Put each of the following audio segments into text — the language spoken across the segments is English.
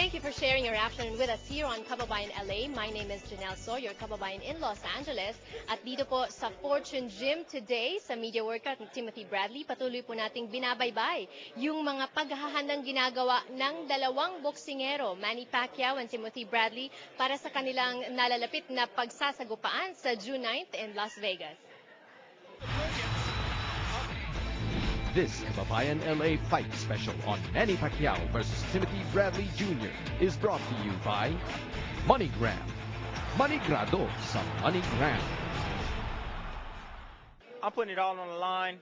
Thank you for sharing your afternoon with us here on Kababayan LA. My name is Janelle So, your Kababayan in Los Angeles. At dito po sa Fortune Gym today, sa media workout ni Timothy Bradley, patuloy po nating binabaybay yung mga paghahandang ginagawa ng dalawang boksingero, Manny Pacquiao and Timothy Bradley, para sa kanilang nalalapit na pagsasagupaan sa June 9th in Las Vegas. This Kababayan LA fight special on Manny Pacquiao versus Timothy Bradley Jr. is brought to you by MoneyGram. Moneygrado sa MoneyGram. I'm putting it all on the line.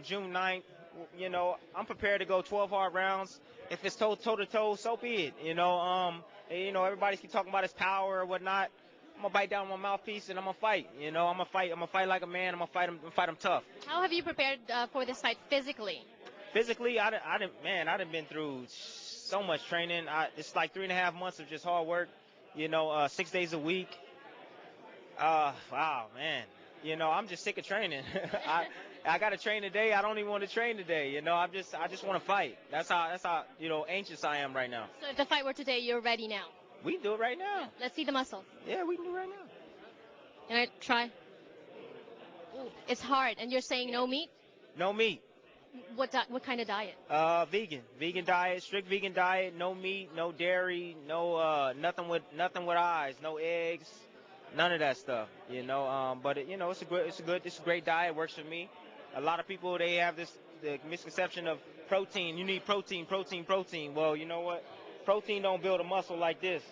June 9th, you know, I'm prepared to go 12 hard rounds. If it's toe-to-toe, so be it. You know, everybody keep talking about his power or whatnot. I'm gonna bite down my mouthpiece and I'm gonna fight. You know, I'm gonna fight like a man. I'm gonna fight him tough. How have you prepared for this fight physically? Physically, I done been through so much training. It's like 3.5 months of just hard work. You know, 6 days a week. Wow, man. You know, I'm just sick of training. I gotta train today. I don't even want to train today. You know, I just want to fight. That's how anxious I am right now. So if the fight were today, you're ready now? We can do it right now. Let's see the muscle. Yeah, we can do it right now. Can I try? Ooh, it's hard, and you're saying no meat? No meat. What kind of diet? Vegan diet, strict vegan diet. No meat, no dairy, no nothing with eyes, no eggs, none of that stuff. You know, but it's a great diet. Works for me. A lot of people, they have the misconception of protein. You need protein. Well, you know what? Protein don't build a muscle like this,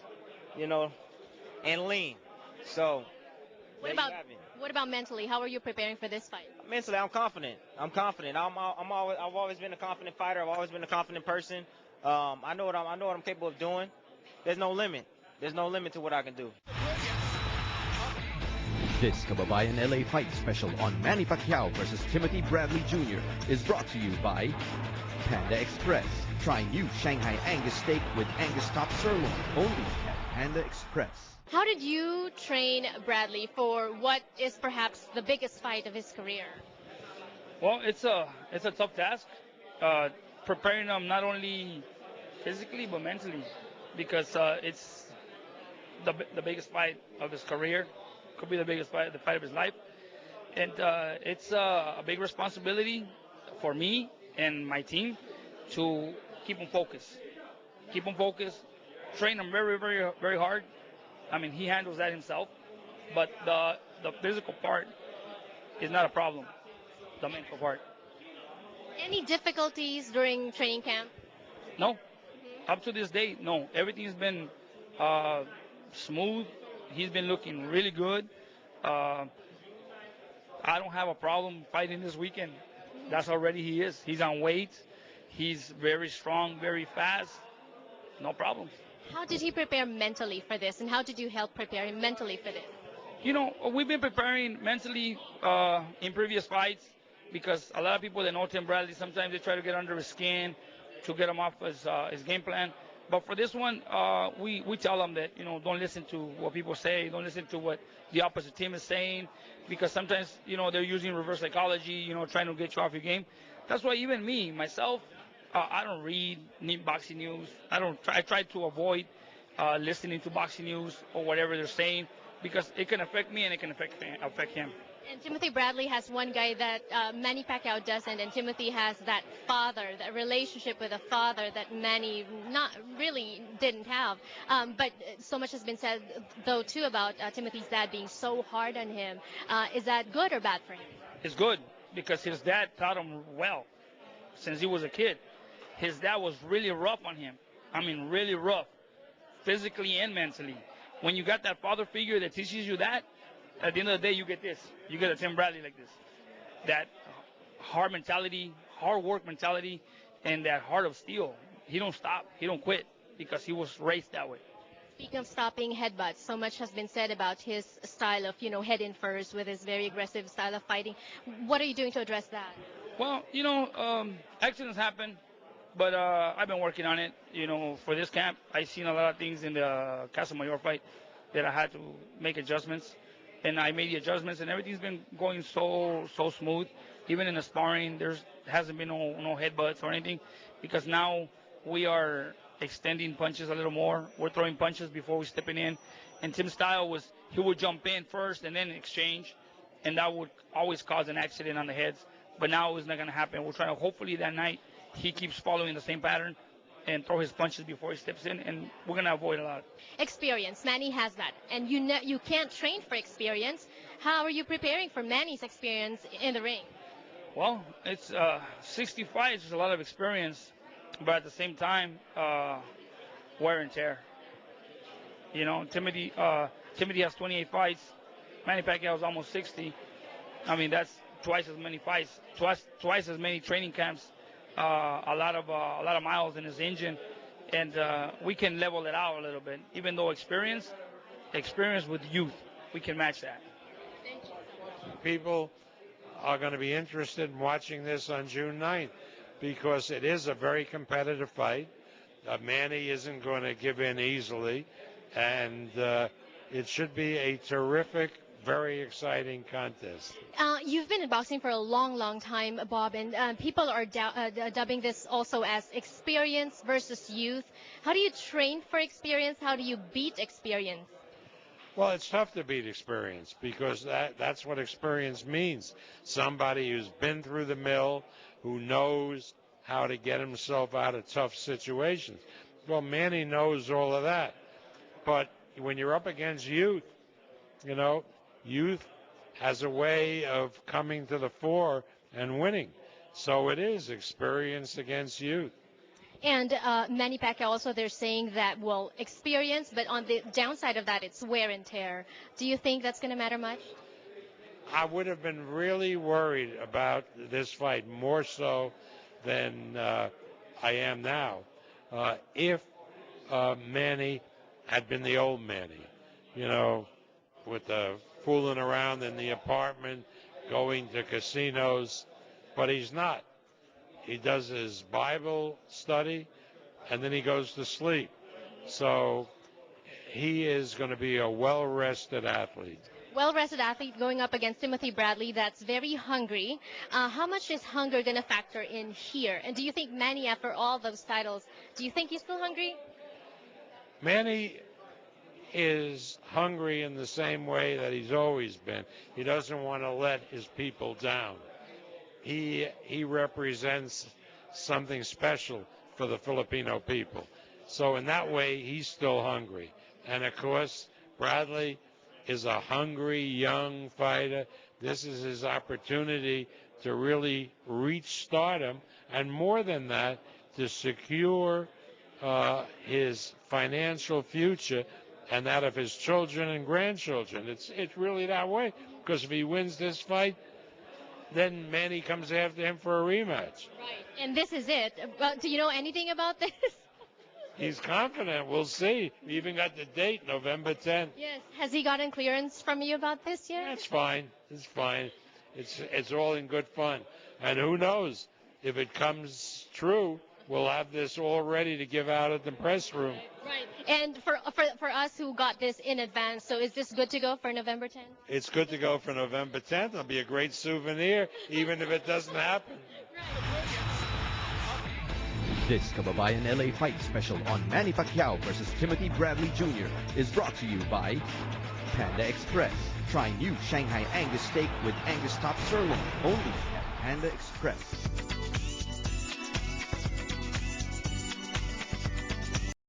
you know, and lean. So, what about mentally? How are you preparing for this fight? Mentally, I'm confident. I've always been a confident fighter. I've always been a confident person. I know what I'm capable of doing. There's no limit. There's no limit to what I can do. This Kababayan LA fight special on Manny Pacquiao versus Timothy Bradley Jr. is brought to you by Panda Express. Try new Shanghai Angus steak with Angus top sirloin only at Panda Express. How did you train Bradley for what is perhaps the biggest fight of his career? Well, it's a tough task, preparing him not only physically but mentally, because it's the biggest fight of his career. Could be the biggest fight, the fight of his life, and it's a big responsibility for me and my team to keep him focused, train him very, very, very hard. I mean, he handles that himself, but the physical part is not a problem. The mental part. Any difficulties during training camp? No. Up to this day, no. Everything's been smooth. He's been looking really good. I don't have a problem fighting this weekend. That's already he is. He's on weight. He's very strong, very fast. No problems. How did he prepare mentally for this, and how did you help prepare him mentally for this? You know, we've been preparing mentally in previous fights, because a lot of people that know Tim Bradley, sometimes they try to get under his skin to get him off his game plan. But for this one, we tell them that, you know, don't listen to what people say, don't listen to what the opposite team is saying, because sometimes, you know, they're using reverse psychology, you know, trying to get you off your game. That's why even me, myself, I don't read boxing news. I try to avoid listening to boxing news or whatever they're saying, because it can affect me and it can affect him. And Timothy Bradley has one guy that Manny Pacquiao doesn't, and Timothy has that father, that relationship with a father that Manny not really didn't have. But so much has been said, though, too, about Timothy's dad being so hard on him. Is that good or bad for him? It's good, because his dad taught him well since he was a kid. His dad was really rough on him. I mean, really rough, physically and mentally. When you got that father figure that teaches you that, at the end of the day, you get this. You get a Tim Bradley like this. That hard mentality, hard work mentality, and that heart of steel. He don't stop. He don't quit, because he was raised that way. Speaking of stopping headbutts, so much has been said about his style of, you know, head in first with his very aggressive style of fighting. What are you doing to address that? Well, you know, accidents happen, but I've been working on it. You know, for this camp, I've seen a lot of things in the Casa Mayor fight that I had to make adjustments. And I made the adjustments, and everything's been going so smooth. Even in the sparring, hasn't been no headbutts or anything, because now we are extending punches a little more. We're throwing punches before we stepping in. And Tim's style was he would jump in first and then exchange, and that would always cause an accident on the heads. But now it's not going to happen. We're trying to hopefully that night he keeps following the same pattern and throw his punches before he steps in, and we're going to avoid a lot. Experience. Manny has that. And you can't train for experience. How are you preparing for Manny's experience in the ring? Well, it's 60 fights is a lot of experience, but at the same time, wear and tear. You know, Timothy has 28 fights. Manny Pacquiao is almost 60. I mean, that's twice as many fights, twice as many training camps, a lot of miles in his engine, and we can level it out a little bit. Even though experience with youth, we can match that. People are going to be interested in watching this on June 9th because it is a very competitive fight. Manny isn't going to give in easily, and it should be a terrific, very exciting contest. You've been in boxing for a long, long time, Bob, and people are dubbing this also as experience versus youth. How do you train for experience? How do you beat experience? Well, it's tough to beat experience because that's what experience means. Somebody who's been through the mill, who knows how to get himself out of tough situations. Well, Manny knows all of that. But when you're up against youth, you know, youth has a way of coming to the fore and winning. So it is experience against youth. And Manny Pacquiao also, they're saying that, well, experience, but on the downside of that, it's wear and tear. Do you think that's going to matter much? I would have been really worried about this fight more so than I am now if Manny had been the old Manny, you know, with the fooling around in the apartment, going to casinos, but he's not. He does his Bible study, and then he goes to sleep. So he is going to be a well-rested athlete. Well-rested athlete going up against Timothy Bradley that's very hungry. How much is hunger going to factor in here? And do you think Manny, after all those titles, do you think he's still hungry? Manny is hungry in the same way that he's always been. He doesn't want to let his people down. He represents something special for the Filipino people. So in that way, he's still hungry. And of course, Bradley is a hungry young fighter. This is his opportunity to really reach stardom, and more than that, to secure his financial future and that of his children and grandchildren. It's really that way, because if he wins this fight, then Manny comes after him for a rematch. Right, and this is it. Do you know anything about this? He's confident. We'll see. We even got the date, November 10th. Yes. Has he gotten clearance from you about this yet? That's fine. It's fine. It's all in good fun. And who knows? If it comes true, we'll have this all ready to give out at the press room. Right. And for us who got this in advance, so is this good to go for November 10th? It's good to go for November 10th. It'll be a great souvenir, even if it doesn't happen. This Kababayan LA Fight Special on Manny Pacquiao versus Timothy Bradley Jr. is brought to you by Panda Express. Try new Shanghai Angus steak with Angus top sirloin only at Panda Express.